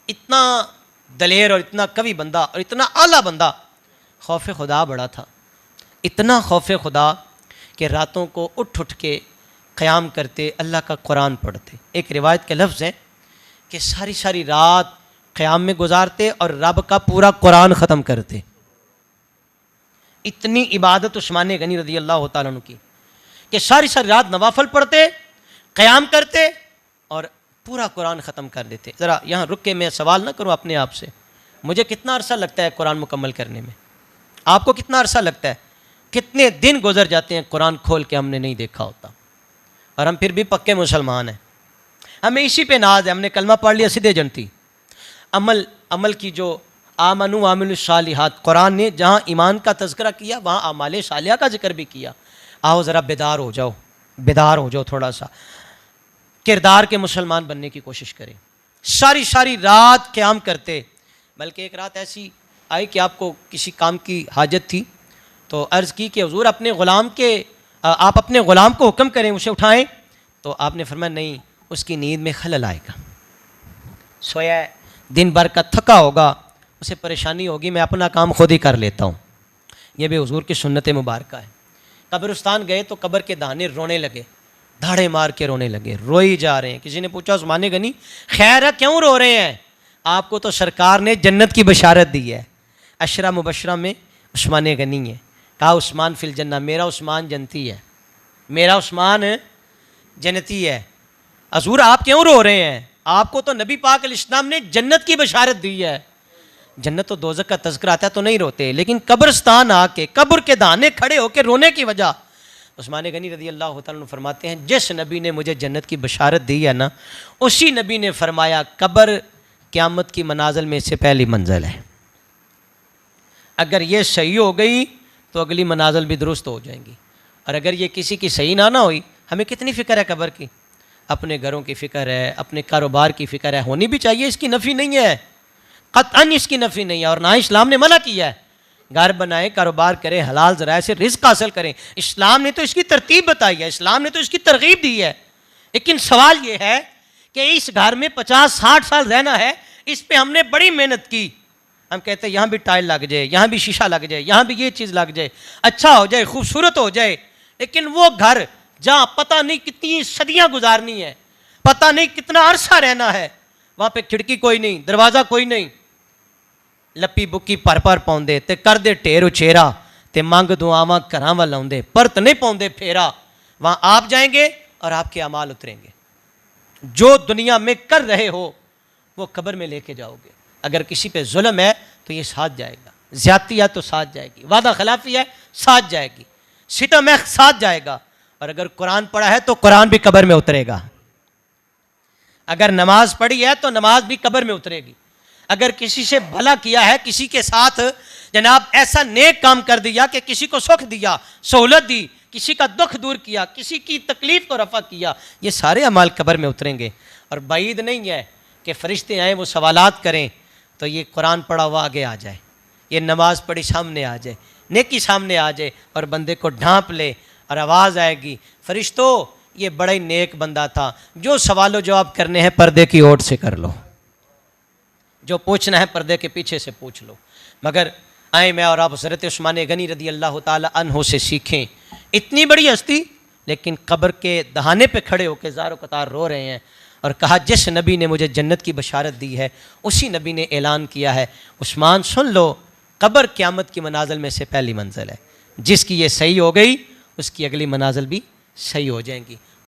इतना दलेर और इतना कवि बंदा और इतना आला बंदा, खौफ खुदा बड़ा था, इतना खौफ खुदा कि रातों को उठ उठ के क़याम करते, अल्लाह का कुरान पढ़ते। एक रिवायत के लफ्ज़ हैं कि सारी सारी रात क़याम में गुजारते और रब का पूरा कुरान ख़त्म करते। इतनी इबादत उस्मान गनी रज़ी अल्लाह तआला अन्हु की कि सारी सारी रात नवाफल पढ़ते, क़याम करते और पूरा कुरान ख़त्म कर देते। ज़रा यहाँ रुक के मैं सवाल ना करूँ अपने आप से, मुझे कितना अरसा लगता है कुरान मुकम्मल करने में? आपको कितना अरसा लगता है? कितने दिन गुजर जाते हैं कुरान खोल के हमने नहीं देखा होता, और हम फिर भी पक्के मुसलमान हैं। हमें इसी पे नाज है, हमने कलमा पढ़ लिया सीधे जनती। अमल की जो आमनु आमिलु सालिहात, कुरान ने जहाँ ईमान का तज़किरा किया वहाँ आमाले सालिहा का जिक्र भी किया। आओ ज़रा बेदार हो जाओ, बेदार हो जाओ, थोड़ा सा किरदार के मुसलमान बनने की कोशिश करें। सारी सारी रात क़याम करते। बल्कि एक रात ऐसी आई कि आपको किसी काम की हाजत थी, तो अर्ज़ की कि हुज़ूर अपने ग़ुलाम के आप अपने ग़ुलाम को हुक्म करें उसे उठाएं। तो आपने फरमाया नहीं, उसकी नींद में खलल आएगा, सोया है, दिन भर का थका होगा, उसे परेशानी होगी, मैं अपना काम खुद ही कर लेता हूँ। यह भी हुज़ूर की सुन्नत मुबारक है। कब्रिस्तान गए तो कब्र के दाने रोने लगे, धाड़े मार के रोने लगे, रोई जा रहे हैं। किसी ने पूछा उस्मान गनी खैर है, क्यों रो रहे हैं? आपको तो सरकार ने जन्नत की बशारत दी है। अशरा मुबशरा में उस्मान गनी है। कहा उस्मान फिल जन्ना, मेरा उस्मान जन्नती है, मेरा उस्मान जन्नती है। हुज़ूर आप क्यों रो रहे हैं? आपको तो नबी पाक अलैहिस्सलाम ने जन्नत की बशारत दी है। जन्नत तो दोज़ख का तज़किरा आता है तो नहीं रोते, लेकिन कब्रिस्तान आके कब्र के दाने खड़े होकर रोने की वजह। उस्मान गनी रज़ी अल्लाह तआला अन्हु फरमाते हैं, जिस नबी ने मुझे जन्नत की बशारत दी है ना, उसी नबी ने फरमाया कब्र क़यामत की मनाज़िल में से पहली मंजिल है। अगर ये सही हो गई तो अगली मनाज़िल भी दुरुस्त हो जाएंगी, और अगर ये किसी की सही ना हुई, हमें कितनी फ़िक्र है कब्र की? अपने घरों की फ़िक्र है, अपने कारोबार की फ़िक्र है, होनी भी चाहिए, इसकी नफ़ी नहीं है, क़त्अन इसकी नफ़ी नहीं है। और ना इस्लाम ने मना किया है, घर बनाए, कारोबार करें, हलाल ज़राए से रिज़्क़ हासिल करें। इस्लाम ने तो इसकी तरतीब बताई है, इस्लाम ने तो इसकी तरगीब दी है। लेकिन सवाल ये है कि इस घर में 50-60 साल रहना है, इस पर हमने बड़ी मेहनत की। हम कहते हैं यहाँ भी टाइल लग जाए, यहाँ भी शीशा लग जाए, यहाँ भी ये चीज़ लग जाए, अच्छा हो जाए, खूबसूरत हो जाए। लेकिन वो घर जहाँ पता नहीं कितनी सदियाँ गुजारनी है, पता नहीं कितना अरसा रहना है, वहाँ पे खिड़की कोई नहीं, दरवाज़ा कोई नहीं, लप्पी बुक्की पर पाउंदे ते कर दे ढेर उछेरा ते मंग दुआवां घरां वल आउंदे, परत नहीं पाउंदे फेरा। वहाँ आप जाएंगे और आपके अमाल उतरेंगे। जो दुनिया में कर रहे हो वो कब्र में लेके जाओगे। अगर किसी पे जुल्म है तो ये साथ जाएगा, ज़्यादती है तो साथ जाएगी, वादा खिलाफी है साथ जाएगी, सितम है साथ जाएगा। और अगर कुरान पढ़ा है तो कुरान भी कब्र में उतरेगा। अगर नमाज पढ़ी है तो नमाज भी कब्र में उतरेगी। अगर किसी से भला किया है, किसी के साथ जनाब ऐसा नेक काम कर दिया कि किसी को सुख दिया, सहूलत दी, किसी का दुख दूर किया, किसी की तकलीफ को रफा किया, ये सारे अमाल कब्र में उतरेंगे। और बाईद नहीं है कि फरिश्ते आए वो सवालात करें तो ये कुरान पढ़ा हुआ आगे आ जाए, ये नमाज पढ़ी सामने आ जाए, नेकी सामने आ जाए और बंदे को ढांप ले और आवाज़ आएगी, फरिश्तों ये बड़ा ही नेक बंदा था, जो सवालों जवाब करने हैं पर्दे की ओट से कर लो, जो पूछना है पर्दे के पीछे से पूछ लो। मगर आए मैं और आप हज़रत उस्मान गनी रज़ी अल्लाह ताला अन्हु से सीखें। इतनी बड़ी हस्ती, लेकिन कब्र के दहाने पे खड़े होकर ज़ारो कतार रो रहे हैं और कहा जिस नबी ने मुझे जन्नत की बशारत दी है उसी नबी ने ऐलान किया है, उस्मान सुन लो, कब्र क़यामत की मनाज़िल में से पहली मंजिल है, जिसकी ये सही हो गई उसकी अगली मनाज़िल भी सही हो जाएंगी।